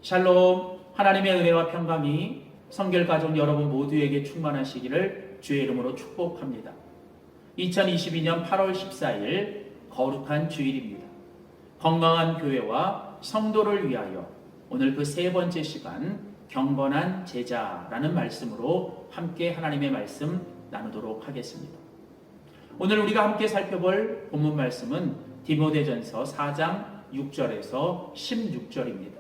샬롬, 하나님의 은혜와 평강이 성결가족 여러분 모두에게 충만하시기를 주의 이름으로 축복합니다. 2022년 8월 14일 거룩한 주일입니다. 건강한 교회와 성도를 위하여 오늘 그 세 번째 시간 경건한 제자라는 말씀으로 함께 하나님의 말씀 나누도록 하겠습니다. 오늘 우리가 함께 살펴볼 본문 말씀은 디모데전서 4장 6절에서 16절입니다.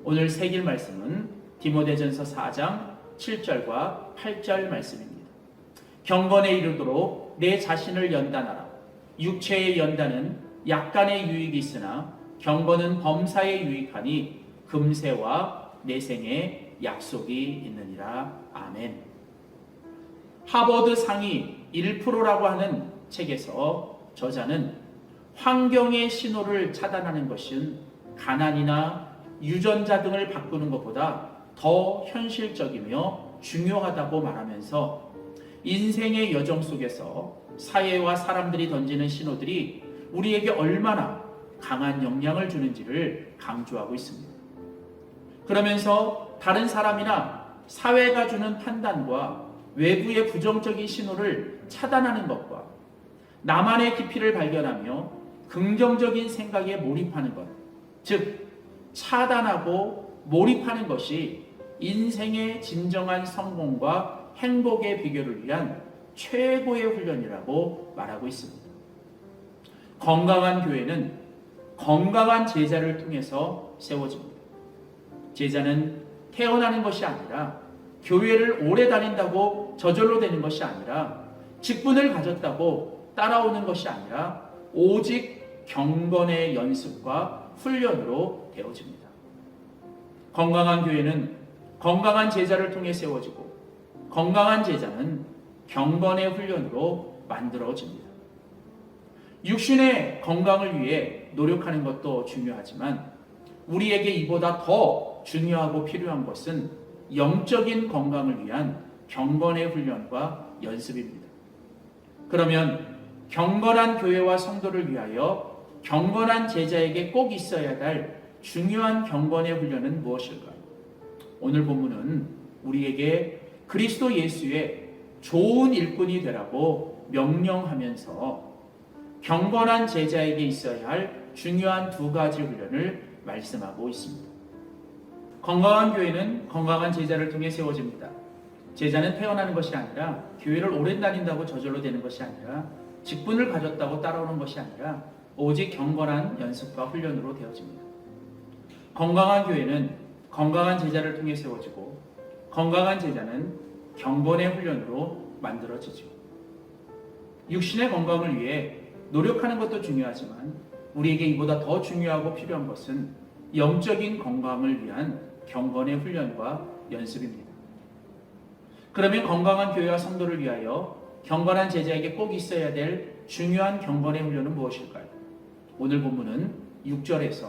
오늘 새길 말씀은 디모데전서 4장 7절과 8절 말씀입니다. 경건에 이르도록 내 자신을 연단하라. 육체의 연단은 약간의 유익이 있으나 경건은 범사에 유익하니 금세와 내생에 약속이 있느니라. 아멘. 하버드 상위 1%라고 하는 책에서 저자는 환경의 신호를 차단하는 것은 가난이나 유전자 등을 바꾸는 것보다 더 현실적이며 중요하다고 말하면서 인생의 여정 속에서 사회와 사람들이 던지는 신호들이 우리에게 얼마나 강한 영향을 주는지를 강조하고 있습니다. 그러면서 다른 사람이나 사회가 주는 판단과 외부의 부정적인 신호를 차단하는 것과 나만의 깊이를 발견하며 긍정적인 생각에 몰입하는 것, 즉 차단하고 몰입하는 것이 인생의 진정한 성공과 행복의 비결을 위한 최고의 훈련이라고 말하고 있습니다. 건강한 교회는 건강한 제자를 통해서 세워집니다. 제자는 태어나는 것이 아니라 교회를 오래 다닌다고 저절로 되는 것이 아니라 직분을 가졌다고 따라오는 것이 아니라 오직 경건의 연습과 훈련으로 되어집니다. 건강한 교회는 건강한 제자를 통해 세워지고 건강한 제자는 경건의 훈련으로 만들어집니다. 육신의 건강을 위해 노력하는 것도 중요하지만 우리에게 이보다 더 중요하고 필요한 것은 영적인 건강을 위한 경건의 훈련과 연습입니다. 그러면 경건한 교회와 성도를 위하여 경건한 제자에게 꼭 있어야 할 중요한 경건의 훈련은 무엇일까요? 오늘 본문은 우리에게 그리스도 예수의 좋은 일꾼이 되라고 명령하면서 경건한 제자에게 있어야 할 중요한 두 가지 훈련을 말씀하고 있습니다. 건강한 교회는 건강한 제자를 통해 세워집니다. 제자는 태어나는 것이 아니라 교회를 오래 다닌다고 저절로 되는 것이 아니라 직분을 가졌다고 따라오는 것이 아니라 오직 경건한 연습과 훈련으로 되어집니다. 건강한 교회는 건강한 제자를 통해 세워지고 건강한 제자는 경건의 훈련으로 만들어지죠. 육신의 건강을 위해 노력하는 것도 중요하지만 우리에게 이보다 더 중요하고 필요한 것은 영적인 건강을 위한 경건의 훈련과 연습입니다. 그러면 건강한 교회와 성도를 위하여 경건한 제자에게 꼭 있어야 될 중요한 경건의 훈련은 무엇일까요? 오늘 본문은 6절에서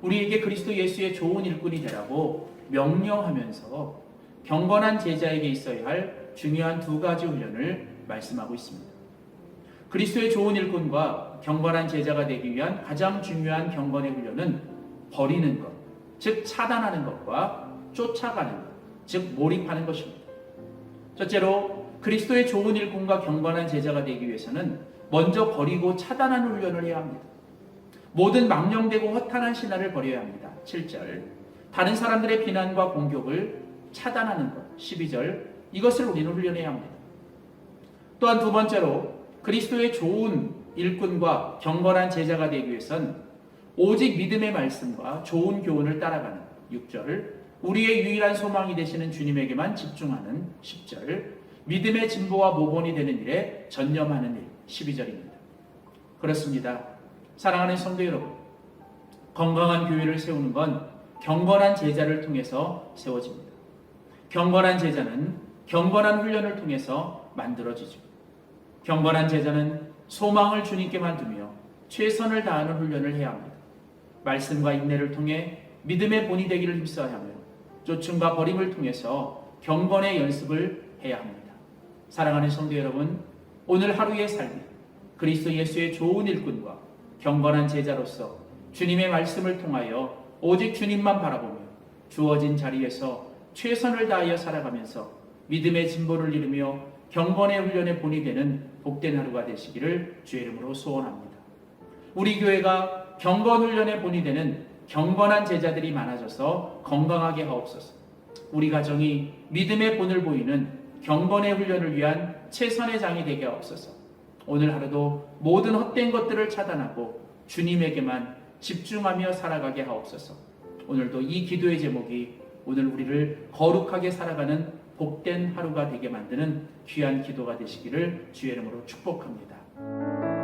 우리에게 그리스도 예수의 좋은 일꾼이 되라고 명령하면서 경건한 제자에게 있어야 할 중요한 두 가지 훈련을 말씀하고 있습니다. 그리스도의 좋은 일꾼과 경건한 제자가 되기 위한 가장 중요한 경건의 훈련은 버리는 것, 즉 차단하는 것과 쫓아가는 것, 즉 몰입하는 것입니다. 첫째로 그리스도의 좋은 일꾼과 경건한 제자가 되기 위해서는 먼저 버리고 차단하는 훈련을 해야 합니다. 모든 망령되고 허탄한 신화를 버려야 합니다. 7절. 다른 사람들의 비난과 공격을 차단하는 것. 12절. 이것을 우리는 훈련해야 합니다. 또한 두 번째로 그리스도의 좋은 일꾼과 경건한 제자가 되기 위해선 오직 믿음의 말씀과 좋은 교훈을 따라가는 6절. 우리의 유일한 소망이 되시는 주님에게만 집중하는 10절. 믿음의 진보와 모본이 되는 일에 전념하는 일. 12절입니다. 그렇습니다. 사랑하는 성도 여러분, 건강한 교회를 세우는 건 경건한 제자를 통해서 세워집니다. 경건한 제자는 경건한 훈련을 통해서 만들어지죠. 경건한 제자는 소망을 주님께만 두며 최선을 다하는 훈련을 해야 합니다. 말씀과 인내를 통해 믿음의 본이 되기를 힘써야 하며 쫓음과 버림을 통해서 경건의 연습을 해야 합니다. 사랑하는 성도 여러분, 오늘 하루의 삶이 그리스도 예수의 좋은 일꾼과 경건한 제자로서 주님의 말씀을 통하여 오직 주님만 바라보며 주어진 자리에서 최선을 다하여 살아가면서 믿음의 진보를 이루며 경건의 훈련에 본이 되는 복된 하루가 되시기를 주의 이름으로 소원합니다. 우리 교회가 경건 훈련에 본이 되는 경건한 제자들이 많아져서 건강하게 하옵소서. 우리 가정이 믿음의 본을 보이는 경건의 훈련을 위한 최선의 장이 되게 하옵소서. 오늘 하루도 모든 헛된 것들을 차단하고 주님에게만 집중하며 살아가게 하옵소서. 오늘도 이 기도의 제목이 오늘 우리를 거룩하게 살아가는 복된 하루가 되게 만드는 귀한 기도가 되시기를 주의 이름으로 축복합니다.